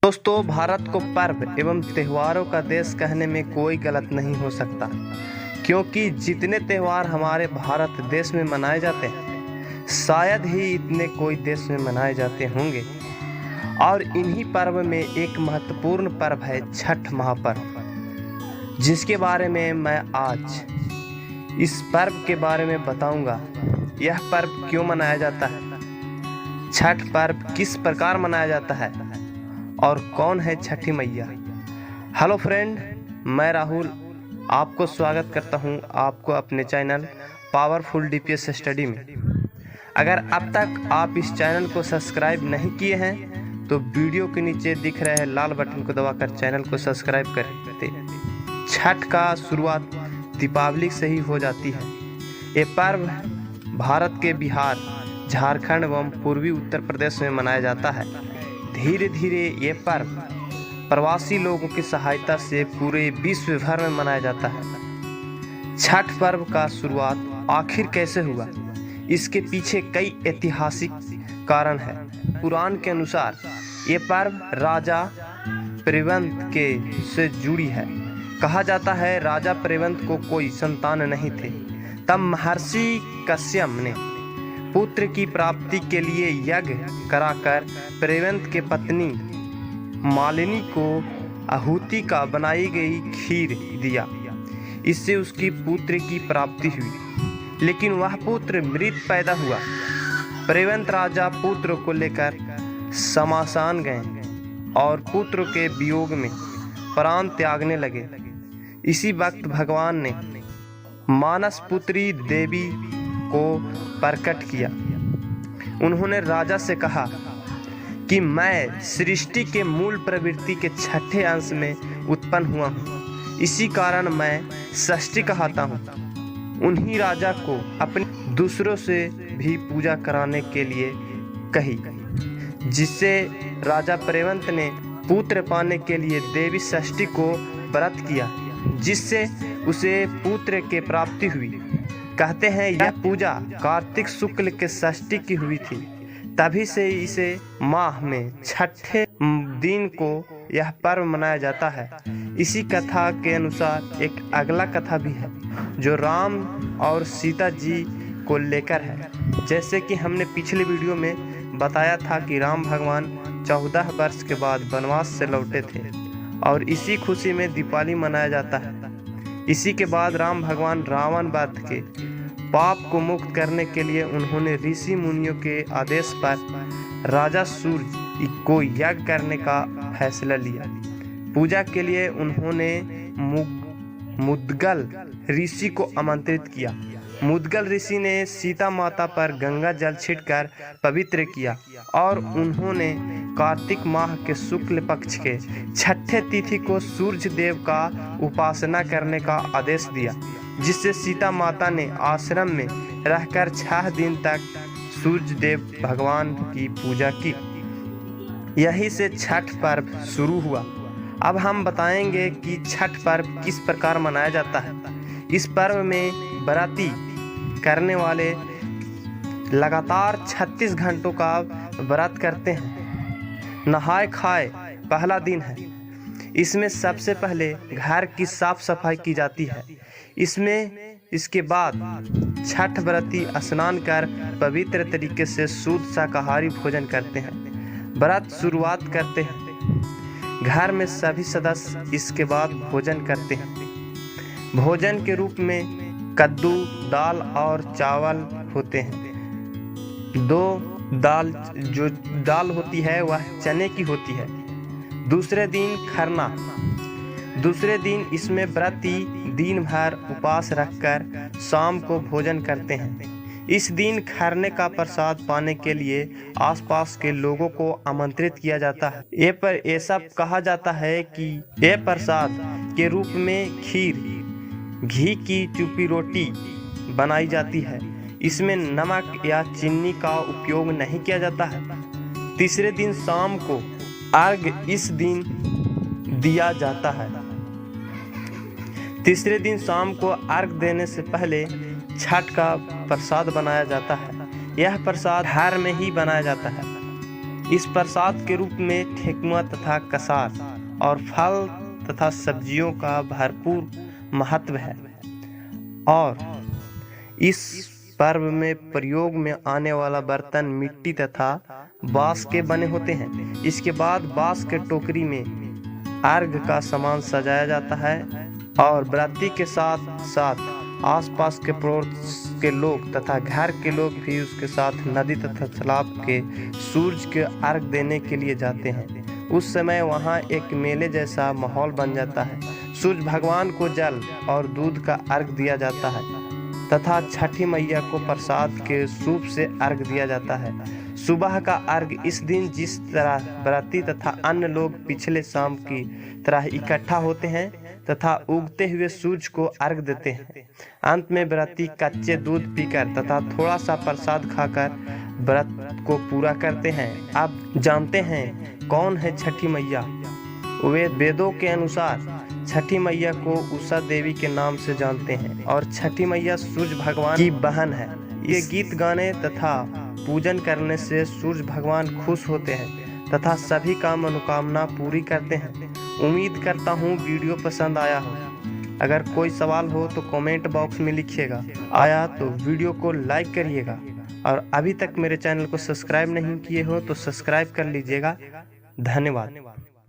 दोस्तों, भारत को पर्व एवं त्योहारों का देश कहने में कोई गलत नहीं हो सकता, क्योंकि जितने त्यौहार हमारे भारत देश में मनाए जाते हैं शायद ही इतने कोई देश में मनाए जाते होंगे। और इन्हीं पर्व में एक महत्वपूर्ण पर्व है छठ महापर्व, जिसके बारे में मैं आज इस पर्व के बारे में बताऊंगा। यह पर्व क्यों मनाया जाता है, छठ पर्व किस प्रकार मनाया जाता है और कौन है छठी मैया। हेलो फ्रेंड, मैं राहुल आपको स्वागत करता हूं आपको अपने चैनल पावरफुल डीपीएस स्टडी में। अगर अब तक आप इस चैनल को सब्सक्राइब नहीं किए हैं तो वीडियो के नीचे दिख रहे लाल बटन को दबाकर चैनल को सब्सक्राइब कर दें। छठ का शुरुआत दीपावली से ही हो जाती है। ये पर्व भारत के बिहार, झारखंड एवं पूर्वी उत्तर प्रदेश में मनाया जाता है। धीरे धीरे ये पर्व प्रवासी लोगों की सहायता से पूरे विश्व भर में मनाया जाता है। छठ पर्व का शुरुआत आखिर कैसे हुआ, इसके पीछे कई ऐतिहासिक कारण है। पुराण के अनुसार ये पर्व राजा प्रेवंत के से जुड़ी है। कहा जाता है राजा प्रेवंत को कोई संतान नहीं थे, तब महर्षि कश्यप ने पुत्र की प्राप्ति के लिए यज्ञ कराकर प्रेवंत के पत्नी मालिनी को आहुति का बनाई गई खीर दिया। इससे उसकी पुत्र की प्राप्ति हुई, लेकिन वह पुत्र मृत पैदा हुआ। प्रेवंत राजा पुत्र को लेकर शमशान गए और पुत्र के वियोग में प्राण त्यागने लगे। इसी वक्त भगवान ने मानस पुत्री देवी को प्रकट किया। उन्होंने राजा से कहा कि मैं सृष्टि के मूल प्रवृत्ति के छठे अंश में उत्पन्न हुआ हूँ, इसी कारण मैं षष्ठी कहता हूँ। उन्हीं राजा को अपने दूसरों से भी पूजा कराने के लिए कही, जिससे राजा प्रेवंत ने पुत्र पाने के लिए देवी षष्ठी को व्रत किया, जिससे उसे पुत्र की प्राप्ति हुई। कहते हैं यह पूजा कार्तिक शुक्ल के षष्ठी की हुई थी, तभी से इसे माह में छठे दिन को यह पर्व मनाया जाता है। इसी कथा के अनुसार एक अगला कथा भी है जो राम और सीता जी को लेकर है। जैसे कि हमने पिछले वीडियो में बताया था कि राम भगवान 14 वर्ष के बाद वनवास से लौटे थे और इसी खुशी में दीपावली मनाया जाता है। इसी के बाद राम भगवान रावण वध के पाप को मुक्त करने के लिए उन्होंने ऋषि मुनियों के आदेश पर राजा सूर्य को यज्ञ करने का फैसला लिया। पूजा के लिए उन्होंने मुद्गल ऋषि को आमंत्रित किया। मुद्गल ऋषि ने सीता माता पर गंगा जल छिड़कर पवित्र किया और उन्होंने कार्तिक माह के शुक्ल पक्ष के छठे तिथि को सूर्य देव का उपासना करने का आदेश दिया, जिससे सीता माता ने आश्रम में रहकर 6 दिन तक सूर्य देव भगवान की पूजा की। यही से छठ पर्व शुरू हुआ। अब हम बताएंगे कि छठ पर्व किस प्रकार मनाया जाता है। इस पर्व में व्रती करने वाले लगातार 36 घंटों का व्रत करते हैं। नहाए खाए पहला दिन है। इसमें सबसे पहले घर की साफ सफाई की जाती है। इसके बाद छठ व्रती स्नान कर पवित्र तरीके से शुद्ध शाकाहारी भोजन करते हैं। व्रत शुरुआत करते हैं। घर में सभी सदस्य इसके बाद भोजन करते हैं। भोजन के रूप में कद्दू, दाल और चावल होते हैं। जो दाल होती है वह चने की होती है। दूसरे दिन खरना। दूसरे दिन इसमें व्रती दिन भर उपवास रखकर शाम को भोजन करते हैं। इस दिन खरने का प्रसाद पाने के लिए आसपास के लोगों को आमंत्रित किया जाता है। ये सब कहा जाता है कि ये प्रसाद के रूप में खीर, घी की चुपी रोटी बनाई जाती है। इसमें नमक या चीनी का उपयोग नहीं किया जाता है। तीसरे दिन शाम को अर्घ इस दिन दिया जाता है। तीसरे दिन शाम को अर्घ देने से पहले छठ का प्रसाद बनाया जाता है। यह प्रसाद घर में ही बनाया जाता है। इस प्रसाद के रूप में ठेकुआ तथा कसार और फल तथा सब्जियों का भरपूर महत्व है और इस पर्व में प्रयोग में आने वाला बर्तन मिट्टी तथा बांस के बने होते हैं। इसके बाद बांस के टोकरी में अर्घ का सामान सजाया जाता है और व्रती के साथ साथ आसपास के पड़ोस के लोग तथा घर के लोग भी उसके साथ नदी तथा तालाब के सूरज के अर्घ देने के लिए जाते हैं। उस समय वहाँ एक मेले जैसा माहौल बन जाता है। सूरज भगवान को जल और दूध का अर्घ दिया जाता है तथा छठी मैया को प्रसाद के सूप से अर्घ दिया जाता है। सुबह का अर्घ इस दिन जिस तरह व्रती तथा अन्य लोग पिछले शाम की तरह इकट्ठा होते हैं तथा उगते हुए सूरज को अर्घ देते हैं। अंत में व्रती कच्चे दूध पीकर तथा थोड़ा सा प्रसाद खाकर व्रत को पूरा करते हैं। आप जानते हैं कौन है छठी मैया? वे वेदों के अनुसार छठी मैया को उषा देवी के नाम से जानते हैं और छठी मैया सूरज भगवान की बहन है। ये गीत गाने तथा पूजन करने से सूरज भगवान खुश होते हैं तथा सभी का मनोकामना पूरी करते हैं। उम्मीद करता हूँ वीडियो पसंद आया हो। अगर कोई सवाल हो तो कमेंट बॉक्स में लिखिएगा। आया तो वीडियो को लाइक करिएगा और अभी तक मेरे चैनल को सब्सक्राइब नहीं किए हो तो सब्सक्राइब कर लीजिएगा। धन्यवाद।